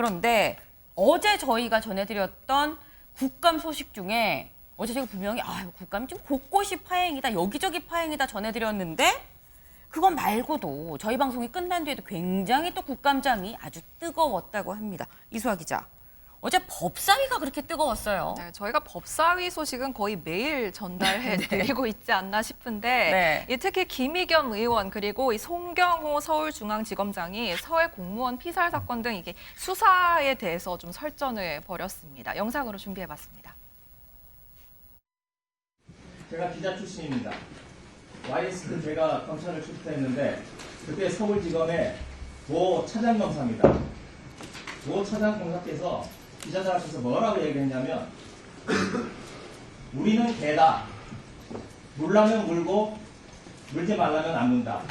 그런데 어제 저희가 전해드렸던 국감 소식 중에 어제 제가 분명히 국감이 좀 곳곳이 파행이다, 여기저기 파행이다 전해드렸는데 그것 말고도 저희 방송이 끝난 뒤에도 굉장히 또 국감장이 아주 뜨거웠다고 합니다. 이수아 기자. 어제 법사위가 그렇게 뜨거웠어요. 네, 저희가 법사위 소식은 거의 매일 전달해 드리고 있지 않나 싶은데 네. 특히 김의겸 의원 그리고 이 송경호 서울중앙지검장이 서해 공무원 피살 사건 등 이게 수사에 대해서 좀 설전을 벌였습니다. 영상으로 준비해봤습니다. 제가 기자 출신입니다. YS 때 제가 검찰을 출두했는데 그때 서울지검의 모 차장검사입니다. 모 차장검사께서 기자들 앞에서 뭐라고 얘기했냐면 우리는 개다. 물라면 물고 물지 말라면 안 문다.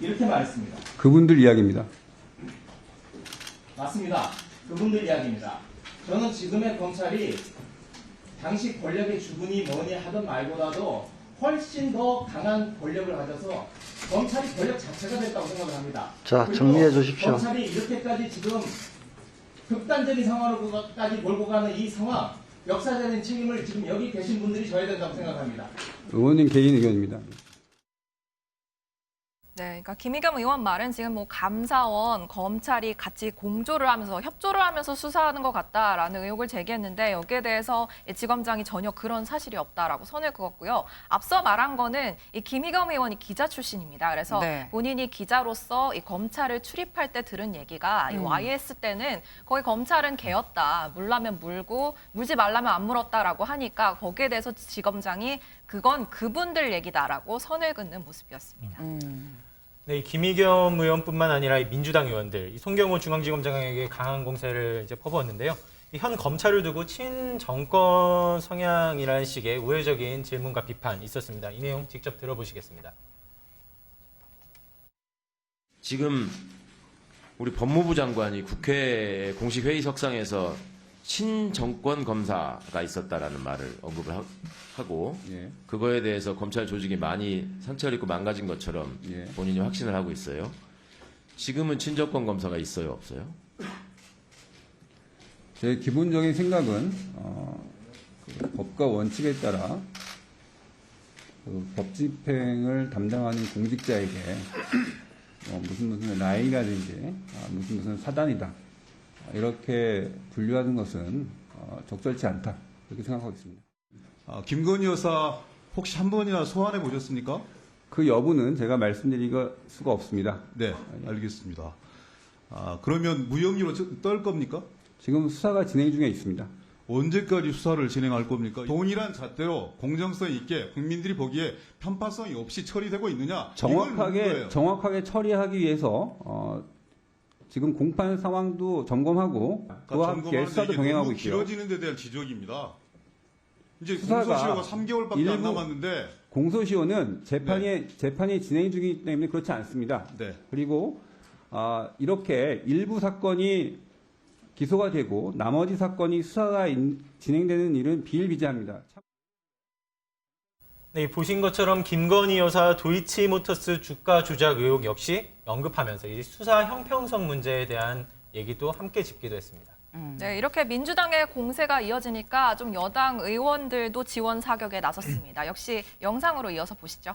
이렇게 말했습니다. 그분들 이야기입니다. 맞습니다. 그분들 이야기입니다. 저는 지금의 검찰이 당시 권력의 주군이 뭐니 하든 말보다도 훨씬 더 강한 권력을 가져서 검찰이 권력 자체가 됐다고 생각을 합니다. 자, 정리해 주십시오. 검찰이 이렇게까지 지금 극단적인 상황으로까지 몰고 가는 이 상황, 역사적인 책임을 지금 여기 계신 분들이 져야 된다고 생각합니다. 의원님 개인 의견입니다. 네, 그러니까 김의겸 의원 말은 지금 뭐 감사원, 검찰이 같이 공조를 하면서 협조를 하면서 수사하는 것 같다라는 의혹을 제기했는데 여기에 대해서 이 지검장이 전혀 그런 사실이 없다라고 선을 그었고요. 앞서 말한 거는 이 김의겸 의원이 기자 출신입니다. 그래서 본인이 기자로서 이 검찰을 출입할 때 들은 얘기가 이 YS 때는 거의 검찰은 개였다. 물라면 물고 물지 말라면 안 물었다라고 하니까 거기에 대해서 지검장이 그건 그분들 얘기다라고 선을 긋는 모습이었습니다. 네, 이 김의겸 의원뿐만 아니라 이 민주당 의원들, 이 송경호 중앙지검장에게 강한 공세를 이제 퍼부었는데요. 현 검찰을 두고 친정권 성향이라는 식의 우회적인 질문과 비판이 있었습니다. 이 내용 직접 들어보시겠습니다. 지금 우리 법무부 장관이 국회 공식 회의석상에서 친정권 검사가 있었다라는 말을 언급을 하고 예. 그거에 대해서 검찰 조직이 많이 상처를 입고 망가진 것처럼 예. 본인이 확신을 하고 있어요. 지금은 친정권 검사가 있어요, 없어요? 제 기본적인 생각은 그 법과 원칙에 따라 그 법 집행을 담당하는 공직자에게 무슨 라인이라든지 무슨 사단이다 이렇게 분류하는 것은 적절치 않다 이렇게 생각하고 있습니다. 김건희 여사 혹시 한 번이나 소환해 보셨습니까? 그 여부는 제가 말씀드릴 수가 없습니다. 네, 알겠습니다. 그러면 무혐의로 떨 겁니까? 지금 수사가 진행 중에 있습니다. 언제까지 수사를 진행할 겁니까? 동일한 잣대로 공정성 있게 국민들이 보기에 편파성이 없이 처리되고 있느냐? 이걸 묻는 거예요. 정확하게 처리하기 위해서 지금 공판 상황도 점검하고 그와 함께 수사도 병행하고 있고요. 길어지는 데 대한 지적입니다. 이제 수사가 공소시효가 3개월밖에 안 남았는데 공소시효는 재판이 진행 중이기 때문에 그렇지 않습니다. 네. 그리고 이렇게 일부 사건이 기소가 되고 나머지 사건이 수사가 진행되는 일은 비일비재합니다. 네, 보신 것처럼 김건희 여사 도이치모터스 주가 조작 의혹 역시 언급하면서 이 수사 형평성 문제에 대한 얘기도 함께 짚기도 했습니다. 네, 이렇게 민주당의 공세가 이어지니까 좀 여당 의원들도 지원 사격에 나섰습니다. 역시 영상으로 이어서 보시죠.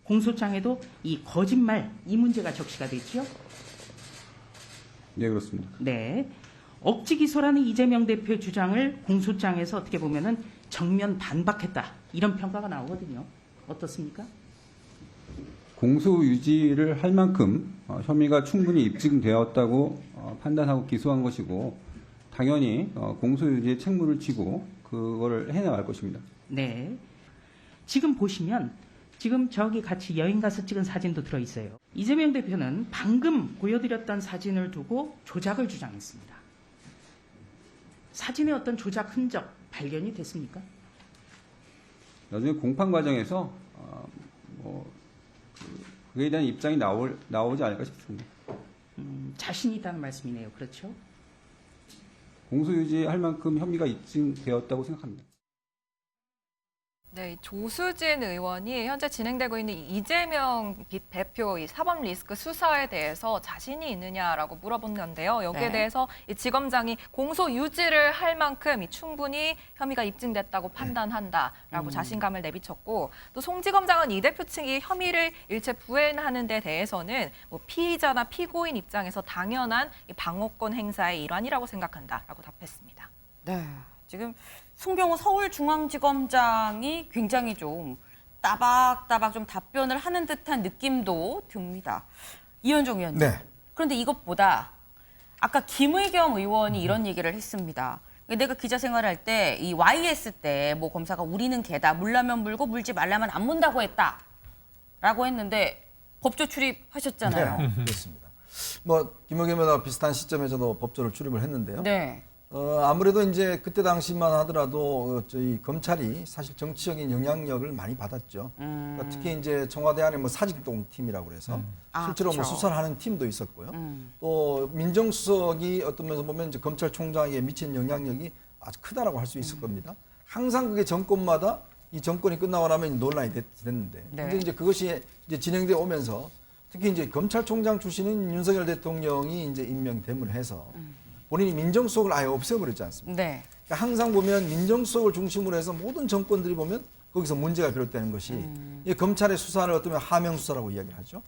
공소장에도 이 거짓말 이 문제가 적시가 됐죠? 네, 그렇습니다. 네. 억지 기소라는 이재명 대표의 주장을 공소장에서 어떻게 보면은 정면 반박했다. 이런 평가가 나오거든요. 어떻습니까? 공소 유지를 할 만큼 혐의가 충분히 입증되었다고 판단하고 기소한 것이고 당연히 공소 유지의 책무를 지고 그거를 해나갈 것입니다. 네. 지금 보시면 지금 저기 같이 여행 가서 찍은 사진도 들어있어요. 이재명 대표는 방금 보여드렸던 사진을 두고 조작을 주장했습니다. 사진의 어떤 조작 흔적 발견이 됐습니까? 나중에 공판 과정에서 그에 대한 입장이 나오지 않을까 싶습니다. 자신이 있다는 말씀이네요. 그렇죠? 공소 유지할 만큼 혐의가 입증되었다고 생각합니다. 네, 이 조수진 의원이 현재 진행되고 있는 이 이재명 대표 이 사법 리스크 수사에 대해서 자신이 있느냐라고 물어본 건데요. 여기에 네. 대해서 이 지검장이 공소 유지를 할 만큼 이 충분히 혐의가 입증됐다고 판단한다라고 자신감을 내비쳤고, 또 송 지검장은 이 대표 측이 혐의를 일체 부인하는 데 대해서는 뭐 피의자나 피고인 입장에서 당연한 이 방어권 행사의 일환이라고 생각한다라고 답했습니다. 네. 지금 송경호 서울중앙지검장이 굉장히 좀 따박따박 좀 답변을 하는 듯한 느낌도 듭니다. 이현종 의원님. 네. 그런데 이것보다 아까 김의겸 의원이 이런 얘기를 했습니다. 내가 기자 생활할 때 이 YS 때 뭐 검사가 우리는 개다, 물라면 물고 물지 말라면 안 문다고 했다라고 했는데 법조 출입하셨잖아요. 네, 그렇습니다. 뭐 김의겸 의원과 비슷한 시점에 저도 법조를 출입을 했는데요. 네. 아무래도 이제 그때 당시만 하더라도 저희 검찰이 사실 정치적인 영향력을 많이 받았죠. 그러니까 특히 이제 청와대 안에 뭐 사직동 팀이라고 그래서 실제로 뭐 그렇죠. 수사를 하는 팀도 있었고요. 또 민정수석이 어떤 면에서 보면 이제 검찰총장에게 미치는 영향력이 아주 크다라고 할 수 있을 겁니다. 항상 그게 정권마다 이 정권이 끝나고 나면 논란이 됐는데, 네. 근데 이제 그것이 이제 진행돼 오면서 특히 이제 검찰총장 출신인 윤석열 대통령이 이제 임명됨을 해서 본인이 민정수석을 아예 없애버렸지 않습니까? 네. 그러니까 항상 보면 민정수석을 중심으로 해서 모든 정권들이 보면 거기서 문제가 비롯되는 것이 이 검찰의 수사를 어쩌면 하명 수사라고 이야기를 하죠.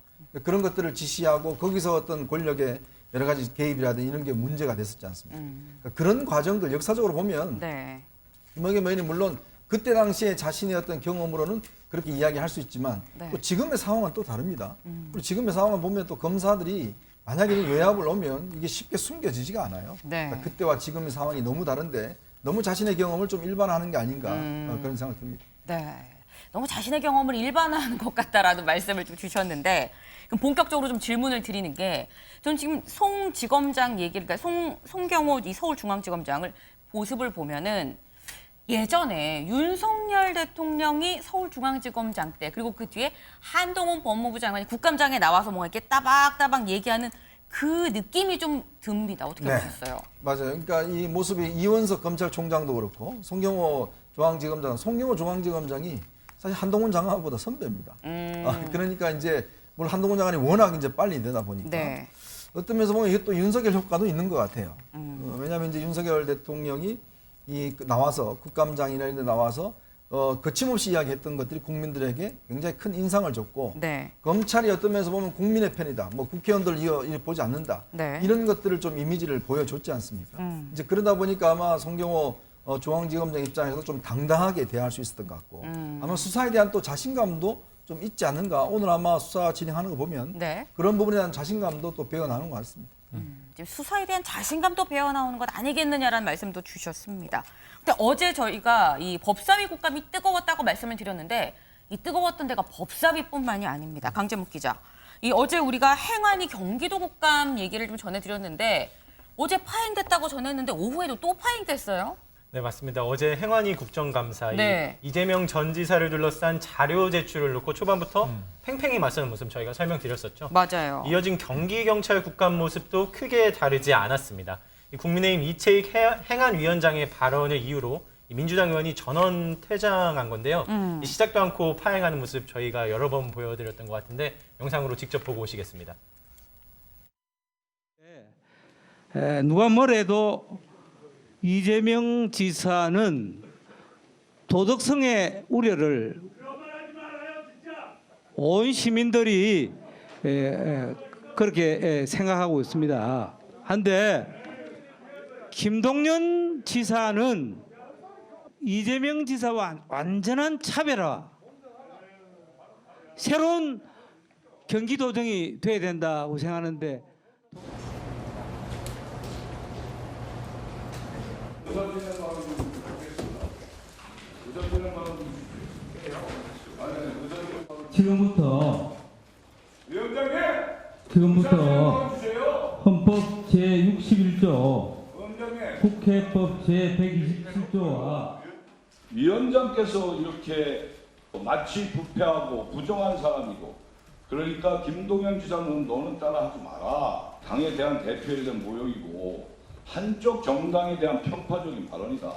그런 것들을 지시하고 거기서 어떤 권력의 여러 가지 개입이라든지 이런 게 문제가 됐었지 않습니까? 그러니까 그런 과정들 역사적으로 보면 네. 김의겸 의원이 물론 그때 당시에 자신의 어떤 경험으로는 그렇게 이야기할 수 있지만 네. 또 지금의 상황은 또 다릅니다. 그리고 지금의 상황을 보면 또 검사들이 만약에 외압을 오면 이게 쉽게 숨겨지지가 않아요. 네. 그러니까 그때와 지금의 상황이 너무 다른데 너무 자신의 경험을 좀 일반화하는 게 아닌가 그런 생각이 듭니다. 네. 너무 자신의 경험을 일반화하는 것 같다라는 말씀을 좀 주셨는데, 그럼 본격적으로 좀 질문을 드리는 게, 저는 지금 송 지검장 얘기를, 그러니까 송경호 이 서울중앙지검장을 모습을 보면은 예전에 윤석열 대통령이 서울중앙지검장 때, 그리고 그 뒤에 한동훈 법무부 장관이 국감장에 나와서 뭔가 이렇게 따박따박 얘기하는 그 느낌이 좀 듭니다. 어떻게 네. 보셨어요? 맞아요. 그러니까 이 모습이 이원석 검찰총장도 그렇고 송경호 중앙지검장이 사실 한동훈 장관보다 선배입니다. 그러니까 이제 물론 한동훈 장관이 워낙 이제 빨리 되다 보니까 네. 어떤 면에서 보면 이게 또 윤석열 효과도 있는 것 같아요. 왜냐하면 이제 윤석열 대통령이 나와서 국감장이나 이런 데 나와서 거침없이 이야기했던 것들이 국민들에게 굉장히 큰 인상을 줬고 네. 검찰이 어떤 면에서 보면 국민의 편이다. 뭐 국회의원들 이거 보지 않는다. 네. 이런 것들을 좀 이미지를 보여줬지 않습니까? 이제 그러다 보니까 아마 송경호 중앙지검장 입장에서 좀 당당하게 대할 수 있었던 것 같고 아마 수사에 대한 또 자신감도 좀 있지 않는가. 오늘 아마 수사 진행하는 거 보면 네. 그런 부분에 대한 자신감도 또 배어나는 것 같습니다. 지금 수사에 대한 자신감도 배어나오는 것 아니겠느냐라는 말씀도 주셨습니다. 근데 어제 저희가 이 법사위 국감이 뜨거웠다고 말씀을 드렸는데, 이 뜨거웠던 데가 법사위뿐만이 아닙니다. 강재묵 기자. 이 어제 우리가 행안위 경기도 국감 얘기를 좀 전해드렸는데, 어제 파행됐다고 전했는데 오후에도 또 파행됐어요. 네, 맞습니다. 어제 행안위 국정감사, 네. 이재명 전 지사를 둘러싼 자료 제출을 놓고 초반부터 팽팽히 맞서는 모습 저희가 설명드렸었죠. 맞아요. 이어진 경기경찰 국감 모습도 크게 다르지 않았습니다. 국민의힘 이채익 행안위원장의 발언을 이유로 민주당 의원이 전원 퇴장한 건데요. 이 시작도 않고 파행하는 모습 저희가 여러 번 보여드렸던 것 같은데 영상으로 직접 보고 오시겠습니다. 누가 뭐래도 이재명 지사는 도덕성의 우려를 온 시민들이 그렇게 생각하고 있습니다. 한데 김동연 지사는 이재명 지사와 완전한 차별화, 새로운 경기도정이 돼야 된다고 생각하는데, 지금부터 헌법 제61조, 국회법 제127조와 위원장께서 이렇게 마치 부패하고 부정한 사람이고, 그러니까 김동연 지사는 너는 따라하지 마라. 당에 대한 대표에 대한 모욕이고 한쪽 정당에 대한 편파적인 발언이다.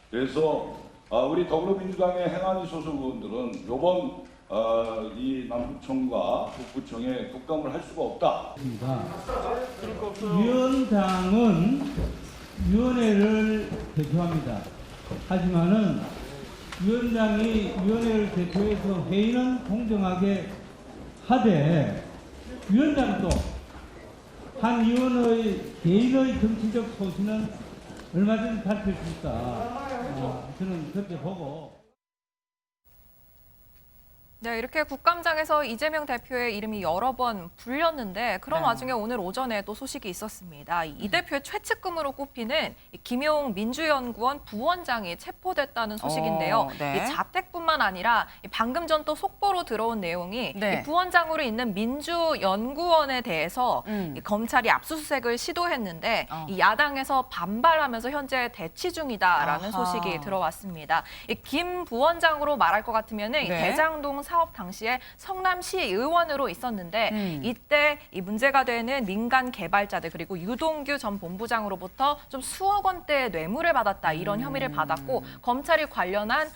그래서 우리 더불어민주당의 행안위 소속 의원들은 이번 이 남부청과 북부청에 국감을 할 수가 없다. 위원장은 위원회를 대표합니다. 하지만은 위원장이 위원회를 대표해서 회의는 공정하게 하되 위원장도 한 의원의 개인의 정치적 소신은 얼마든지 밝힐 수 있다. 저는 그렇게 보고. 네, 이렇게 국감장에서 이재명 대표의 이름이 여러 번 불렸는데 그런 네. 와중에 오늘 오전에 또 소식이 있었습니다. 이 대표의 최측근으로 꼽히는 이 김용 민주연구원 부원장이 체포됐다는 소식인데요. 네. 이 자택뿐만 아니라 이 방금 전 또 속보로 들어온 내용이 네. 이 부원장으로 있는 민주연구원에 대해서 이 검찰이 압수수색을 시도했는데 이 야당에서 반발하면서 현재 대치 중이다라는 아하. 소식이 들어왔습니다. 이 김 부원장으로 말할 것 같으면은 이 네. 대장동 사업 당시에 성남시 의원으로 있었는데 이때 이 문제가 되는 민간 개발자들 그리고 유동규 전 본부장으로부터 좀 수억 원대의 뇌물을 받았다 이런 혐의를 받았고 검찰이 관련한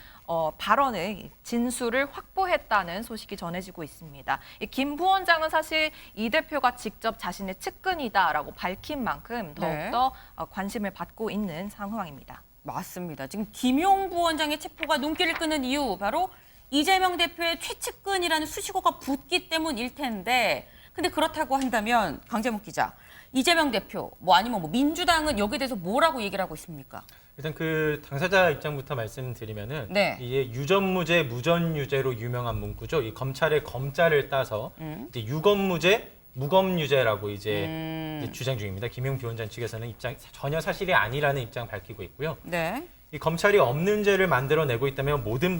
발언의 진술을 확보했다는 소식이 전해지고 있습니다. 이 김 부원장은 사실 이 대표가 직접 자신의 측근이다라고 밝힌 만큼 더욱더 관심을 받고 있는 상황입니다. 맞습니다. 지금 김용 부원장의 체포가 눈길을 끄는 이유 바로 이재명 대표의 최측근이라는 수식어가 붙기 때문일 텐데 근데 그렇다고 한다면 강재목 기자, 이재명 대표 아니면 민주당은 여기에 대해서 뭐라고 얘기를 하고 있습니까? 일단 그 당사자 입장부터 말씀드리면은 네. 이게 유전무죄, 무전유죄로 유명한 문구죠. 이 검찰의 검자를 따서 이제 유검무죄, 무검유죄라고 이제 주장 중입니다. 김용 비원장 측에서는 전혀 사실이 아니라는 입장 밝히고 있고요. 네. 이 검찰이 없는 죄를 만들어내고 있다면 모든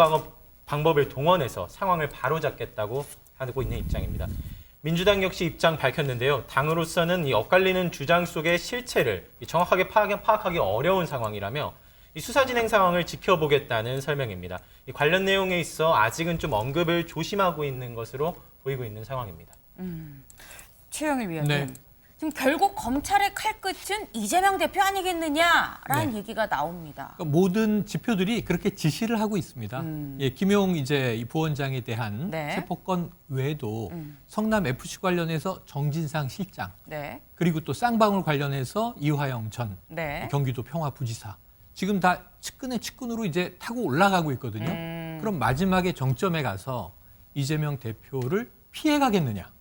방법을 동원해서 상황을 바로잡겠다고 하고 있는 입장입니다. 민주당 역시 입장 밝혔는데요. 당으로서는 이 엇갈리는 주장 속의 실체를 정확하게 파악하기 어려운 상황이라며 이 수사 진행 상황을 지켜보겠다는 설명입니다. 이 관련 내용에 있어 아직은 좀 언급을 조심하고 있는 것으로 보이고 있는 상황입니다. 최영일 위원님. 네. 지금 결국 검찰의 칼끝은 이재명 대표 아니겠느냐라는 얘기가 나옵니다. 그러니까 모든 지표들이 그렇게 지시를 하고 있습니다. 예, 김용 이제 이 부원장에 대한 네. 체포건 외에도 성남 FC 관련해서 정진상 실장, 네. 그리고 또 쌍방울 관련해서 이화영 전 네. 경기도 평화부지사 지금 다 측근의 측근으로 이제 타고 올라가고 있거든요. 그럼 마지막에 정점에 가서 이재명 대표를 피해가겠느냐?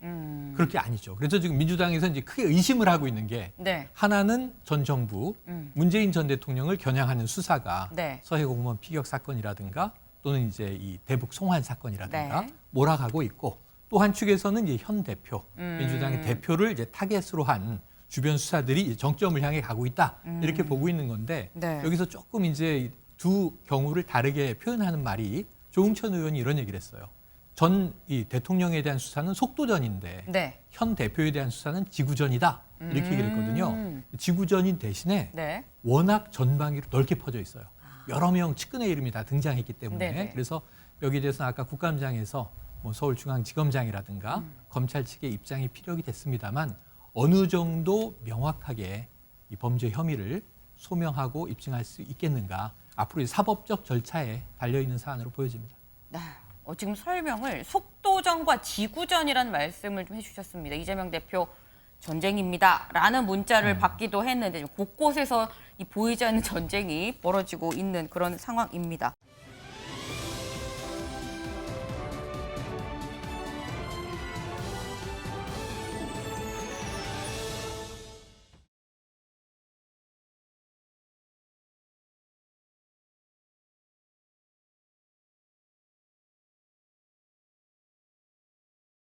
그렇게 아니죠. 그래서 지금 민주당에서 이제 크게 의심을 하고 있는 게 네. 하나는 전 정부 문재인 전 대통령을 겨냥하는 수사가 네. 서해 공무원 피격 사건이라든가 또는 이제 이 대북 송환 사건이라든가 네. 몰아가고 있고 또 한 축에서는 이제 현 대표 민주당의 대표를 이제 타겟으로 한 주변 수사들이 정점을 향해 가고 있다 이렇게 보고 있는 건데 네. 여기서 조금 이제 두 경우를 다르게 표현하는 말이 조응천 의원이 이런 얘기를 했어요. 전 이 대통령에 대한 수사는 속도전인데 네. 현 대표에 대한 수사는 지구전이다 이렇게 얘기를 했거든요. 지구전인 대신에 네. 워낙 전방위로 넓게 퍼져 있어요. 여러 명 측근의 이름이 다 등장했기 때문에 네네. 그래서 여기에 대해서는 아까 국감장에서 서울중앙지검장이라든가 검찰 측의 입장이 피력이 됐습니다만 어느 정도 명확하게 이 범죄 혐의를 소명하고 입증할 수 있겠는가 앞으로 사법적 절차에 달려있는 사안으로 보여집니다. 네. 지금 설명을 속도전과 지구전이라는 말씀을 좀 해주셨습니다. 이재명 대표 전쟁입니다라는 문자를 받기도 했는데 곳곳에서 이 보이지 않는 전쟁이 벌어지고 있는 그런 상황입니다.